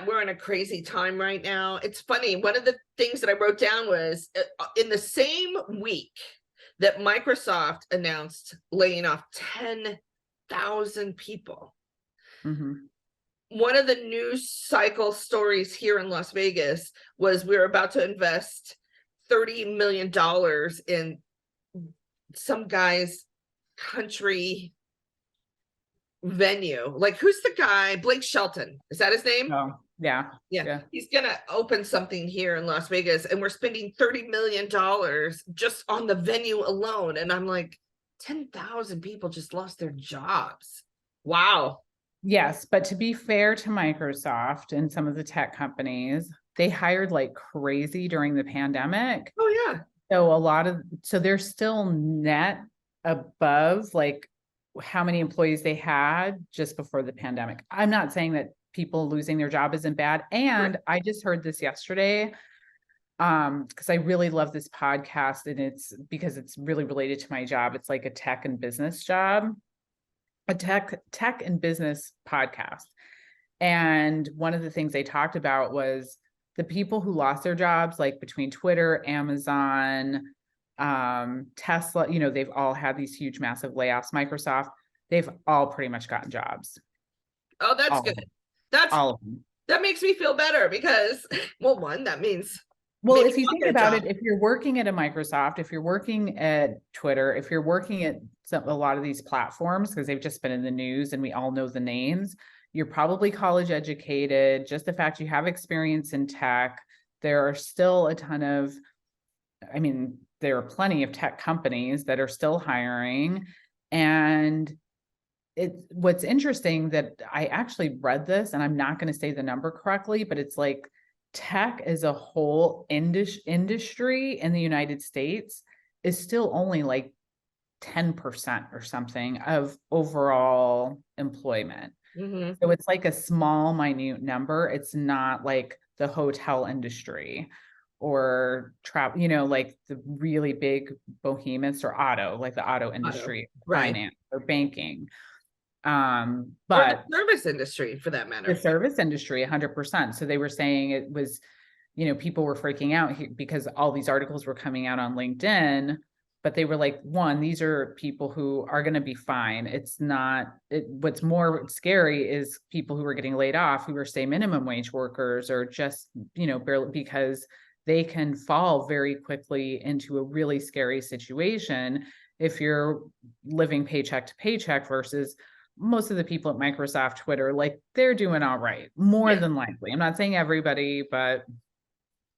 that we're in a crazy time right now. It's funny. One of the things that I wrote down was in the same week that Microsoft announced laying off 10,000 people. Mhm. One of the news cycle stories here in Las Vegas was we were about to invest $30 million in some guy's country venue. Like, who's the guy? Blake Shelton. Is that his name? Oh, yeah. Yeah. He's gonna open something here in Las Vegas, and we're spending $30 million just on the venue alone. And I'm like, 10,000 people just lost their jobs. Wow. Yes, but to be fair to Microsoft and some of the tech companies, they hired like crazy during the pandemic. Oh yeah. So they're still net above like how many employees they had just before the pandemic. I'm not saying that people losing their job isn't bad. And I just heard this yesterday, because I really love this podcast, and it's because it's really related to my job. It's like a tech and business job, a tech and business podcast. And one of the things they talked about was the people who lost their jobs, like between Twitter, Amazon, Tesla, they've all had these huge, massive layoffs. Microsoft, they've all pretty much gotten jobs. Oh, that's good. That's all of them. That makes me feel better because, well, one, that means. Well, if you think about it, if you're working at a Microsoft, if you're working at Twitter, if you're working at a lot of these platforms, because they've just been in the news and we all know the names, you're probably college educated. Just the fact you have experience in tech, there are still a ton of, there are plenty of tech companies that are still hiring. And what's interesting that I actually read this, and I'm not going to say the number correctly, but it's like tech as a whole industry in the United States is still only like 10% or something of overall employment. Mm-hmm. So it's like a small, minute number. It's not like the hotel industry or travel, like the really big behemoths, or like the auto industry, finance or banking. But or the service industry for that matter. The service industry, 100%. So they were saying it was, people were freaking out because all these articles were coming out on LinkedIn, but they were like, one, these are people who are going to be fine. It's not, what's more scary is people who are getting laid off, who are say minimum wage workers, or just, barely, because they can fall very quickly into a really scary situation if you're living paycheck to paycheck versus most of the people at Microsoft, Twitter, like they're doing all right, more than likely. I'm not saying everybody, but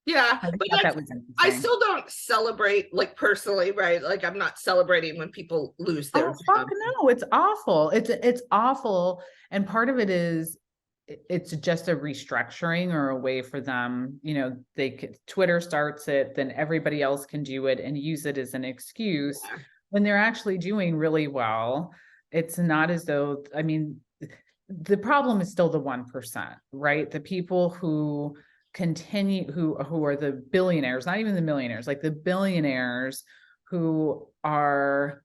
yeah, that was interesting. I still don't celebrate, like, personally, right? Like, I'm not celebrating when people lose their job. Fuck no, it's awful. It's awful. And part of it is it's just a restructuring or a way for them, Twitter starts it, then everybody else can do it and use it as an excuse when they're actually doing really well. It's not as though, the problem is still the 1%, right? The people who continue, who are the billionaires, not even the millionaires, like the billionaires who are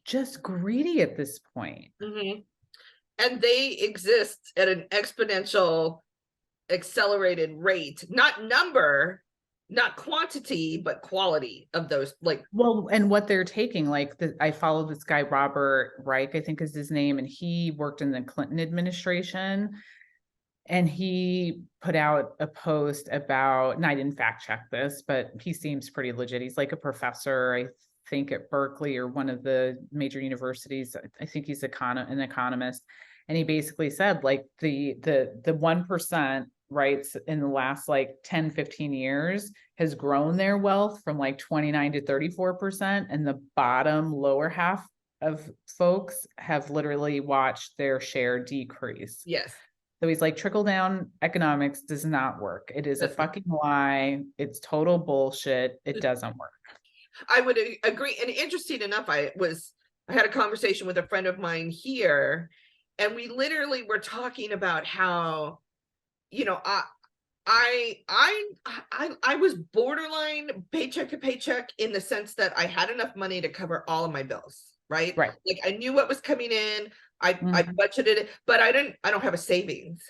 just greedy at this point. Mm-hmm. And they exist at an exponential, accelerated rate, not number, not quantity, but quality of those. And what they're taking, I follow this guy, Robert Reich, I think is his name, and he worked in the Clinton administration, and he put out a post about, and I didn't fact check this, but he seems pretty legit. He's like a professor, I think at Berkeley or one of the major universities. I think he's an economist. And he basically said like the 1%, right, in the last like 10, 15 years has grown their wealth from like 29 to 34%. And the bottom lower half of folks have literally watched their share decrease. Yes. So he's like, trickle down economics does not work. It is a fucking lie. It's total bullshit. It doesn't work. I would agree. And interesting enough, I had a conversation with a friend of mine here, and we literally were talking about how, I was borderline paycheck to paycheck in the sense that I had enough money to cover all of my bills, right? Like I knew what was coming in. I budgeted it, but I don't have a savings.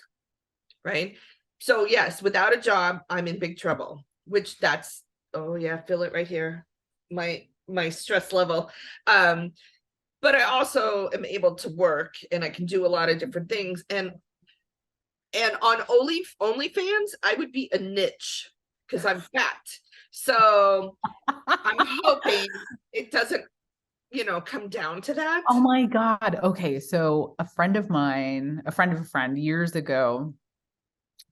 right? So yes, without a job, I'm in big trouble, which that's, oh yeah, feel it right here. My stress level. But I also am able to work and I can do a lot of different things. And on OnlyFans, I would be a niche because I'm fat. So I'm hoping it doesn't, come down to that. Oh my God. Okay. So a friend of mine, a friend of a friend years ago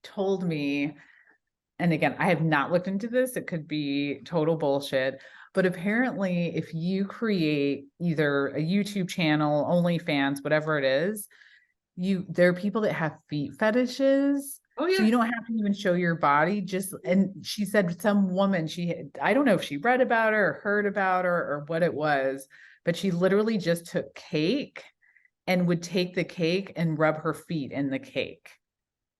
told me, and again, I have not looked into this. It could be total bullshit. But apparently, if you create either a YouTube channel, OnlyFans, whatever it is, there are people that have feet fetishes. Oh So yeah. you don't have to even show your body. And she said some woman, I don't know if she read about her or heard about her or what it was, but she literally just took cake and would take the cake and rub her feet in the cake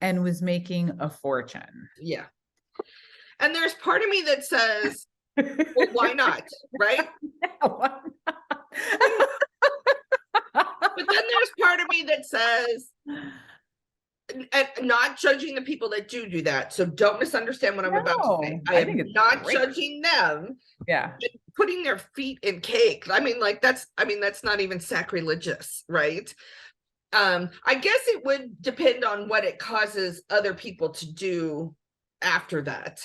and was making a fortune. Yeah. And there's part of me that says, well, why not? Right? But then there's part of me that says, and not judging the people that do that. So don't misunderstand what I'm about to say. I am not judging them. Yeah. Putting their feet in cake. I mean, that's not even sacrilegious, right? I guess it would depend on what it causes other people to do after that.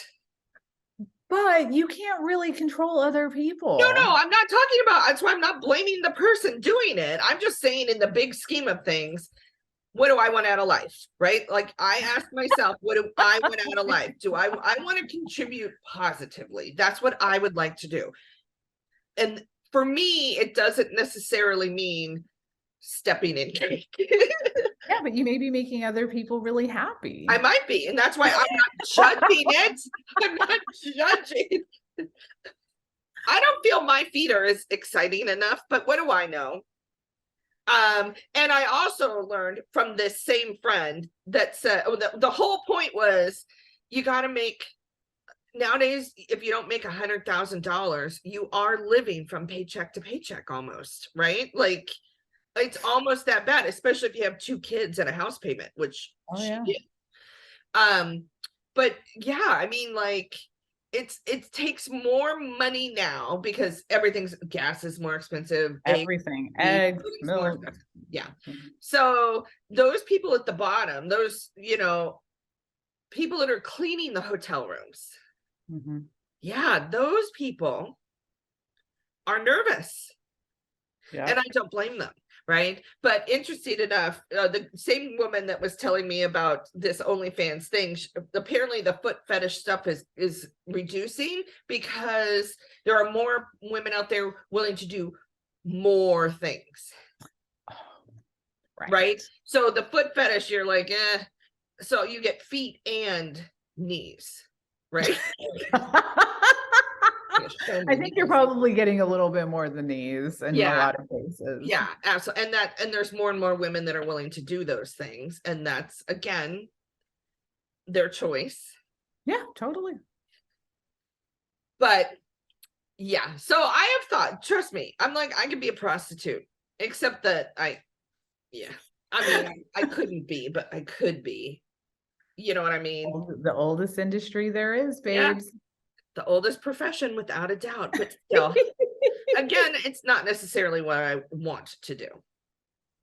But you can't really control other people. No, I'm not talking about, that's why I'm not blaming the person doing it. I'm just saying in the big scheme of things, what do I want out of life, right? Like I ask myself, what do I want out of life? Do I want to contribute positively? That's what I would like to do. And for me, it doesn't necessarily mean stepping in cake. Yeah, but you may be making other people really happy. I might be, and that's why I'm not judging it. I'm not judging. I don't feel my feet are as exciting enough, but what do I know? And I also learned from this same friend that said, the whole point was you got to make, nowadays, if you don't make $100,000, you are living from paycheck to paycheck almost, right? Like it's almost that bad, especially if you have 2 kids and a house payment, which she did. But yeah, I mean, like it takes more money now because gas is more expensive, everything, eggs, milk. Yeah. So those people at the bottom, those people that are cleaning the hotel rooms, yeah, those people are nervous. And I don't blame them, right? But interesting enough, the same woman that was telling me about this OnlyFans thing, apparently the foot fetish stuff is reducing because there are more women out there willing to do more things. Right? So the foot fetish, you're like, so you get feet and knees, right? I think you're probably getting a little bit more than these in a lot of cases. Yeah, absolutely. And there's more and more women that are willing to do those things. And that's, again, their choice. Yeah, totally. But yeah, so I have thought, trust me, I'm like, I could be a prostitute, except that I mean, I couldn't be, but I could be. You know what I mean? The oldest industry there is, babes. Yeah. The oldest profession, without a doubt, but still, again, it's not necessarily what I want to do.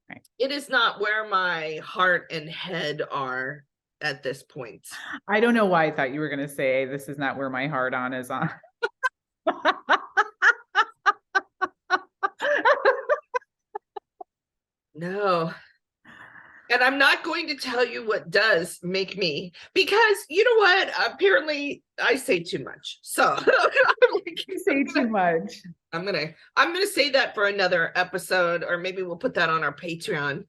Right. It is not where my heart and head are at this point. I don't know why I thought you were going to say, this is not where my heart on is on. No. And I'm not going to tell you what does make me, because you know what? Apparently I say too much. So you say too much. I'm gonna say that for another episode, or maybe we'll put that on our Patreon.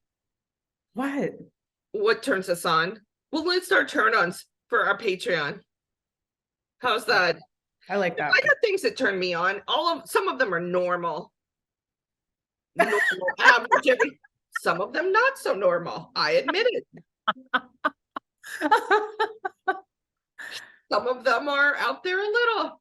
What turns us on? We'll list our turn-ons for our Patreon. How's that? I like that. I got things that turn me on. Some of them are normal. Average. Some of them not so normal. I admit it. Some of them are out there a little.